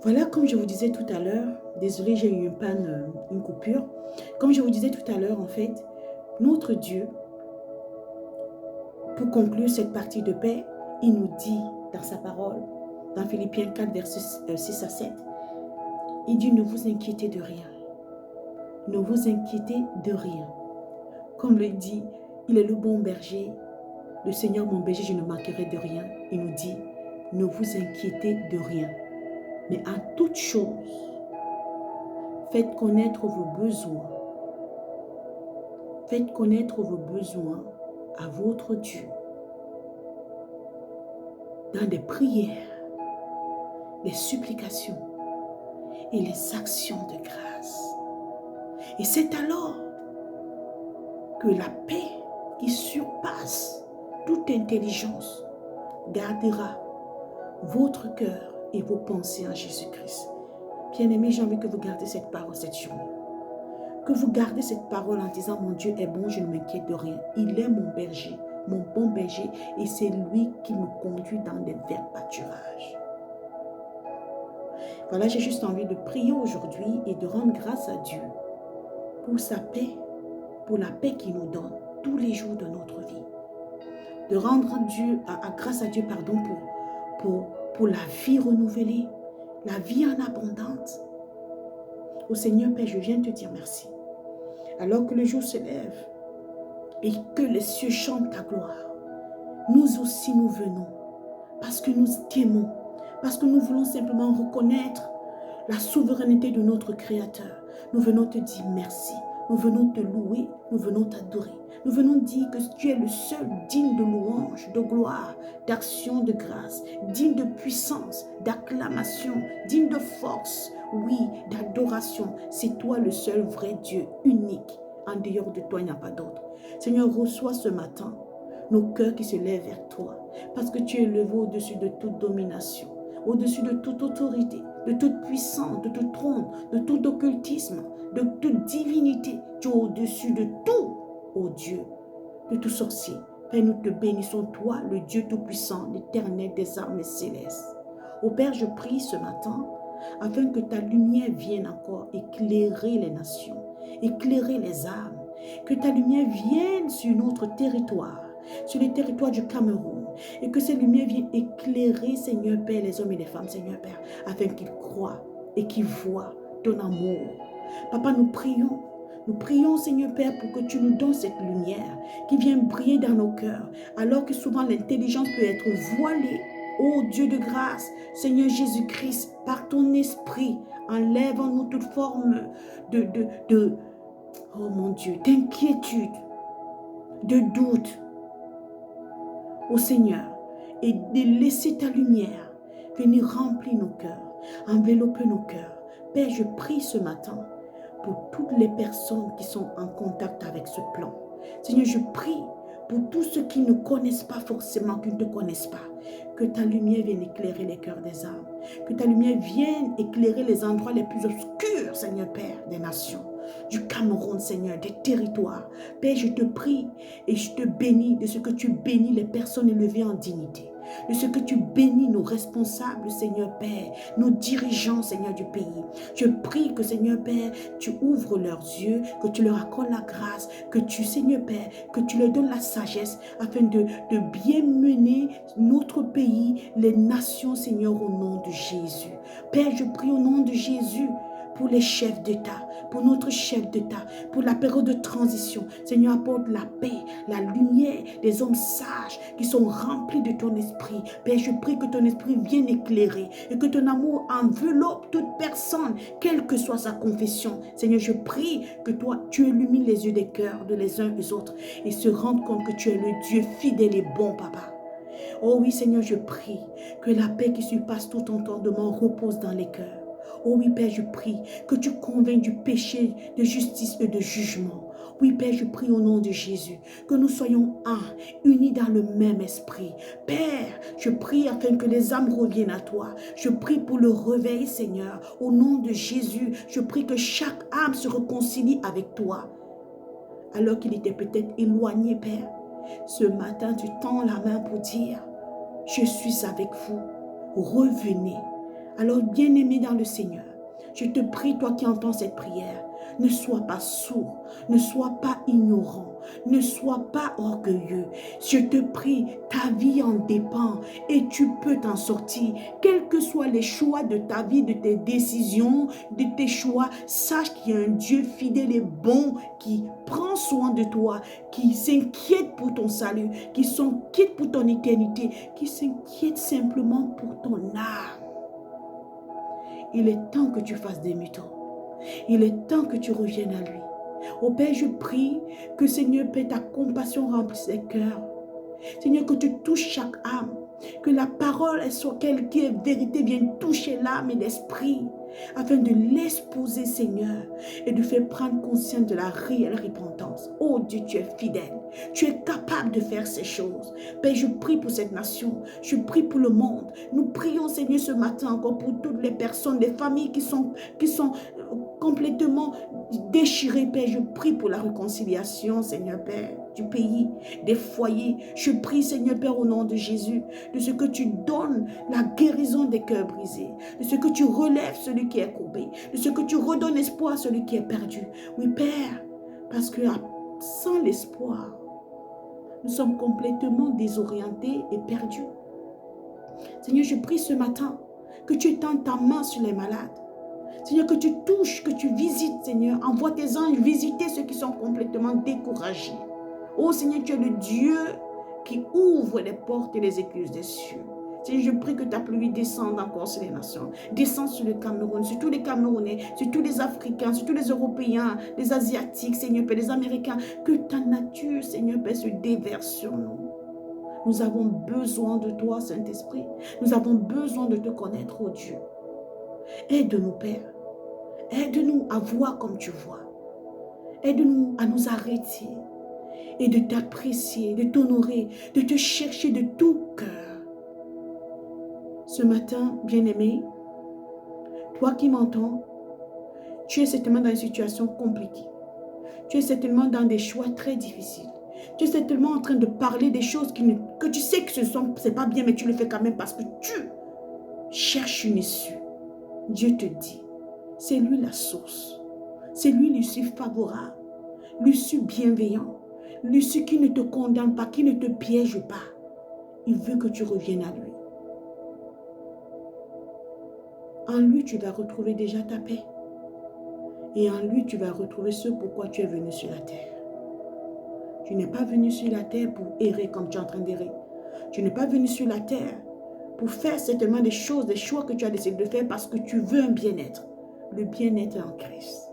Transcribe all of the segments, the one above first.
Voilà, comme je vous disais tout à l'heure, désolé, j'ai eu une panne, une coupure. Comme je vous disais tout à l'heure, en fait, notre Dieu, pour conclure cette partie de paix, il nous dit dans sa parole, dans Philippiens 4, versets 6 à 7, il dit: ne vous inquiétez de rien. Ne vous inquiétez de rien. Comme le dit, il est le bon berger. Le Seigneur mon berger, je ne manquerai de rien. Il nous dit: ne vous inquiétez de rien. Mais en toute chose, faites connaître vos besoins. Faites connaître vos besoins à votre Dieu dans des prières, les supplications et les actions de grâce. Et c'est alors que la paix qui surpasse toute intelligence gardera votre cœur et vos pensées en Jésus-Christ. Bien-aimés, j'ai envie que vous gardez cette parole cette journée. Que vous gardez cette parole en disant: mon Dieu est bon, je ne m'inquiète de rien. Il est mon berger, mon bon berger, et c'est lui qui me conduit dans des verts pâturages. Voilà, j'ai juste envie de prier aujourd'hui et de rendre grâce à Dieu pour sa paix, pour la paix qu'il nous donne tous les jours de notre vie. De rendre grâce à Dieu pour la vie renouvelée, la vie en abondance. Au Seigneur Père, je viens te dire merci. Alors que le jour se lève et que les cieux chantent ta gloire, nous aussi nous venons parce que nous t'aimons, parce que nous voulons simplement reconnaître la souveraineté de notre Créateur. Nous venons te dire merci, nous venons te louer, nous venons t'adorer. Nous venons dire que tu es le seul digne de louange, de gloire, d'action, de grâce, digne de puissance, d'acclamation, digne de force, oui, d'adoration. C'est toi le seul vrai Dieu, unique. En dehors de toi, il n'y a pas d'autre. Seigneur, reçois ce matin nos cœurs qui se lèvent vers toi, parce que tu es élevé au-dessus de toute domination, au-dessus de toute autorité, de toute puissance, de tout trône, de tout occultisme, de toute divinité. Tu es au-dessus de tout, ô Dieu, de tout sorcier. Père, nous te bénissons, toi, le Dieu tout-puissant, l'éternel des armées célestes. Ô Père, je prie ce matin, afin que ta lumière vienne encore éclairer les nations, éclairer les âmes, que ta lumière vienne sur notre territoire, sur le territoire du Cameroun, et que cette lumière vienne éclairer, Seigneur Père, les hommes et les femmes, Seigneur Père, afin qu'ils croient et qu'ils voient ton amour. Papa, nous prions, Seigneur Père, pour que tu nous donnes cette lumière qui vient briller dans nos cœurs, alors que souvent l'intelligence peut être voilée. Ô Dieu de grâce, Seigneur Jésus-Christ, par ton esprit, enlève en nous toute forme oh mon Dieu, d'inquiétude, de doute, au Seigneur, et de laisser ta lumière venir remplir nos cœurs, envelopper nos cœurs. Père, je prie ce matin pour toutes les personnes qui sont en contact avec ce plan. Seigneur, je prie pour tous ceux qui ne connaissent pas forcément, qui ne te connaissent pas, que ta lumière vienne éclairer les cœurs des âmes, que ta lumière vienne éclairer les endroits les plus obscurs, Seigneur Père, des nations, du Cameroun, Seigneur, des territoires. Père, je te prie et je te bénis de ce que tu bénis les personnes élevées en dignité, de ce que tu bénis nos responsables, Seigneur Père, nos dirigeants, Seigneur du pays. Je prie que, Seigneur Père, tu ouvres leurs yeux, que tu leur accordes la grâce, que tu, Seigneur Père, que tu leur donnes la sagesse afin de bien mener notre pays, les nations, Seigneur, au nom de Jésus. Père, je prie au nom de Jésus pour les chefs d'État, pour notre chef d'État, pour la période de transition. Seigneur, apporte la paix, la lumière, des hommes sages qui sont remplis de ton esprit. Père, je prie que ton esprit vienne éclairer et que ton amour enveloppe toute personne, quelle que soit sa confession. Seigneur, je prie que toi, tu illumines les yeux des cœurs de les uns et des autres et se rendre compte que tu es le Dieu fidèle et bon, Papa. Oh oui, Seigneur, je prie que la paix qui surpasse tout entendement repose dans les cœurs. Oh oui, Père, je prie que tu convaincs du péché, de justice et de jugement. Oui, Père, je prie au nom de Jésus que nous soyons un, unis dans le même esprit. Père, je prie afin que les âmes reviennent à toi. Je prie pour le réveil, Seigneur. Au nom de Jésus, je prie que chaque âme se réconcilie avec toi. Alors qu'il était peut-être éloigné, Père, ce matin, tu tends la main pour dire: je suis avec vous. Revenez Alors, bien-aimé dans le Seigneur, je te prie, toi qui entends cette prière, ne sois pas sourd, ne sois pas ignorant, ne sois pas orgueilleux. Je te prie, ta vie en dépend et tu peux t'en sortir. Quels que soient les choix de ta vie, de tes décisions, de tes choix, sache qu'il y a un Dieu fidèle et bon qui prend soin de toi, qui s'inquiète pour ton salut, qui s'inquiète pour ton éternité, qui s'inquiète simplement pour ton âme. Il est temps que tu fasses demi-tour. Il est temps que tu reviennes à lui. Ô Père, je prie que Seigneur, Père, ta compassion remplisse les cœurs. Seigneur, que tu touches chaque âme. Que la parole soit qu'elle qui est vérité vienne toucher l'âme et l'esprit. Afin de l'exposer, Seigneur, et de faire prendre conscience de la réelle repentance. Oh Dieu, tu es fidèle. Tu es capable de faire ces choses. Père, je prie pour cette nation. Je prie pour le monde. Nous prions, Seigneur, ce matin encore pour toutes les personnes, les familles qui sont complètement déchirées. Père, je prie pour la réconciliation, Seigneur Père, du pays, des foyers. Je prie, Seigneur Père, au nom de Jésus, de ce que tu donnes la guérison des cœurs brisés, de ce que tu relèves celui qui est courbé, de ce que tu redonnes espoir à celui qui est perdu. Oui, Père, parce que sans l'espoir, nous sommes complètement désorientés et perdus. Seigneur, je prie ce matin que tu étendes ta main sur les malades. Seigneur, que tu touches, que tu visites, Seigneur. Envoie tes anges visiter ceux qui sont complètement découragés. Oh Seigneur, tu es le Dieu qui ouvre les portes et les écluses des cieux. Seigneur, je prie que ta pluie descende encore sur les nations. Descende sur le Cameroun, sur tous les Camerounais, sur tous les Africains, sur tous les Européens, les Asiatiques, Seigneur Père, les Américains. Que ta nature, Seigneur Père, se déverse sur nous. Nous avons besoin de toi, Saint-Esprit. Nous avons besoin de te connaître, oh Dieu. Aide-nous, Père. Aide-nous à voir comme tu vois. Aide-nous à nous arrêter et de t'apprécier, de t'honorer, de te chercher de tout cœur. Ce matin, bien-aimé, toi qui m'entends, tu es certainement dans une situation compliquée. Tu es certainement dans des choix très difficiles. Tu es certainement en train de parler des choses que tu sais que ce n'est pas bien, mais tu le fais quand même parce que tu cherches une issue. Dieu te dit, c'est lui la source. C'est lui l'issue favorable, l'issue bienveillant, l'issue qui ne te condamne pas, qui ne te piège pas. Il veut que tu reviennes à lui. En lui, tu vas retrouver déjà ta paix. Et en lui, tu vas retrouver ce pourquoi tu es venu sur la terre. Tu n'es pas venu sur la terre pour errer comme tu es en train d'errer. Tu n'es pas venu sur la terre pour faire certainement des choses, des choix que tu as décidé de faire parce que tu veux un bien-être. Le bien-être est en Christ.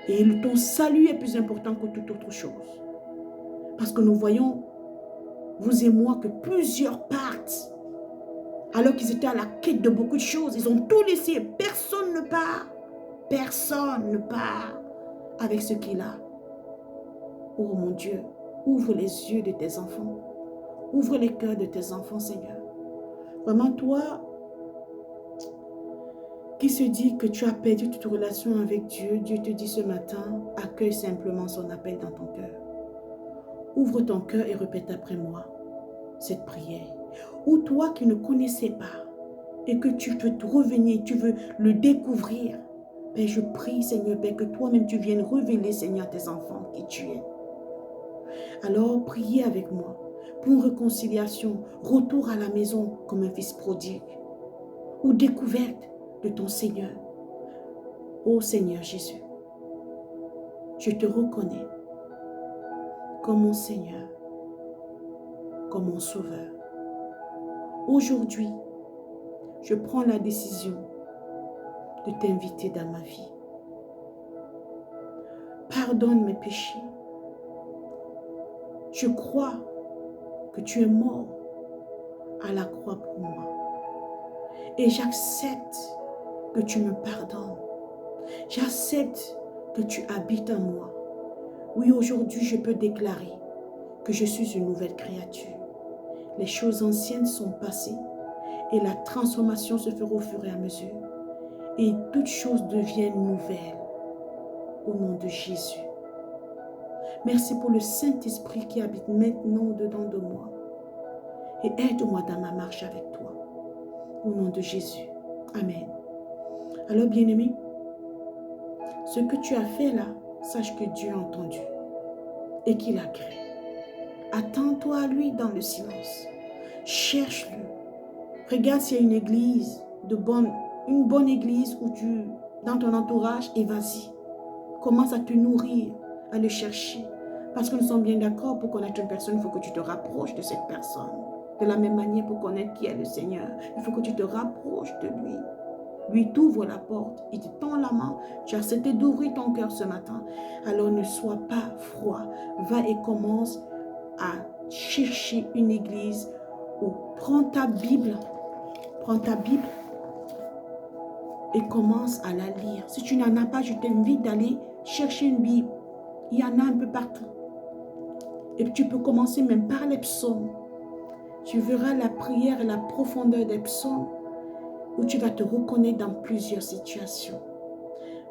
Et ton salut est plus important que toute autre chose. Parce que nous voyons, vous et moi, que plusieurs partent. Alors qu'ils étaient à la quête de beaucoup de choses. Ils ont tout laissé. Personne ne part. Personne ne part avec ce qu'il a. Oh mon Dieu, ouvre les yeux de tes enfants. Ouvre les cœurs de tes enfants, Seigneur. Vraiment, toi qui se dit que tu as perdu toute relation avec Dieu, Dieu te dit ce matin, accueille simplement son appel dans ton cœur. Ouvre ton cœur et répète après moi cette prière. Ou toi qui ne connaissais pas et que tu veux revenir, tu veux le découvrir, Père, je prie, Seigneur, Père, que toi-même tu viennes révéler, Seigneur, à tes enfants qui tu es. Alors, priez avec moi pour une réconciliation, retour à la maison comme un fils prodigue ou découverte de ton Seigneur. Ô Seigneur Jésus, je te reconnais comme mon Seigneur, comme mon Sauveur. Aujourd'hui, je prends la décision de t'inviter dans ma vie. Pardonne mes péchés. Je crois que tu es mort à la croix pour moi. Et j'accepte que tu me pardonnes. J'accepte que tu habites en moi. Oui, aujourd'hui, je peux déclarer que je suis une nouvelle créature. Les choses anciennes sont passées et la transformation se fera au fur et à mesure. Et toutes choses deviennent nouvelles au nom de Jésus. Merci pour le Saint-Esprit qui habite maintenant au-dedans de moi. Et aide-moi dans ma marche avec toi. Au nom de Jésus. Amen. Alors, bien-aimé, ce que tu as fait là, sache que Dieu a entendu et qu'il a créé. Attends-toi à lui dans le silence. Cherche-le. Regarde s'il y a une église, une bonne église dans ton entourage, et vas-y. Commence à te nourrir, à le chercher. Parce que nous sommes bien d'accord, pour connaître une personne, il faut que tu te rapproches de cette personne. De la même manière, pour connaître qui est le Seigneur, il faut que tu te rapproches de lui. Lui t'ouvre la porte, il te tend la main. Tu as accepté d'ouvrir ton cœur ce matin. Alors ne sois pas froid. Va et commence à chercher une église ou prends ta Bible et commence à la lire. Si tu n'en as pas, je t'invite d'aller chercher une Bible. Il y en a un peu partout. Et tu peux commencer même par les psaumes. Tu verras la prière et la profondeur des psaumes où tu vas te reconnaître dans plusieurs situations.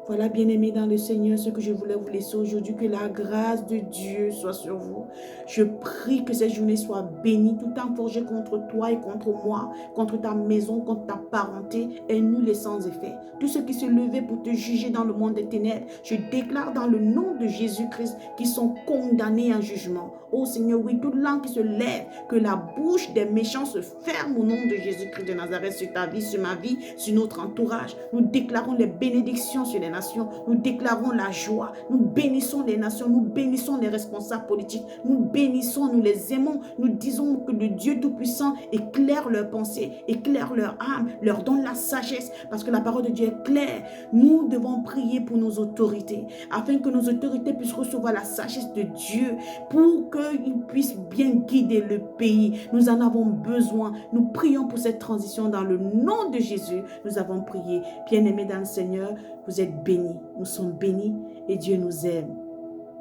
Voilà, bien-aimés dans le Seigneur, ce que je voulais vous laisser aujourd'hui, que la grâce de Dieu soit sur vous. Je prie que cette journée soit bénie, tout temps forgé contre toi et contre moi, contre ta maison, contre ta parenté, est nul et sans effet. Tous ceux qui se levaient pour te juger dans le monde des ténèbres, je déclare dans le nom de Jésus-Christ qu'ils sont condamnés à jugement. Oh Seigneur, oui, toute langue qui se lève, que la bouche des méchants se ferme au nom de Jésus-Christ de Nazareth sur ta vie, sur ma vie, sur notre entourage. Nous déclarons les bénédictions sur les nations, nous déclarons la joie, nous bénissons les nations, nous bénissons les responsables politiques, nous bénissons, nous les aimons, nous disons que le Dieu Tout-Puissant éclaire leurs pensées, éclaire leur âme, leur donne la sagesse, parce que la parole de Dieu est claire. Nous devons prier pour nos autorités, afin que nos autorités puissent recevoir la sagesse de Dieu, pour qu'ils puissent bien guider le pays. Nous en avons besoin. Nous prions pour cette transition dans le nom de Jésus. Nous avons prié. Bien-aimés dans le Seigneur, vous êtes bénis. Nous sommes bénis et Dieu nous aime.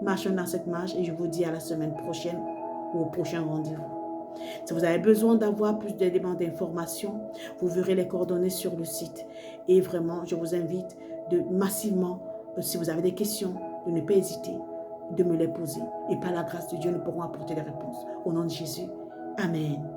Marchons dans cette marche et je vous dis à la semaine prochaine ou au prochain rendez-vous. Si vous avez besoin d'avoir plus d'éléments d'information, vous verrez les coordonnées sur le site. Et vraiment, je vous invite massivement, si vous avez des questions, de ne pas hésiter de me les poser. Et par la grâce de Dieu, nous pourrons apporter des réponses. Au nom de Jésus, Amen.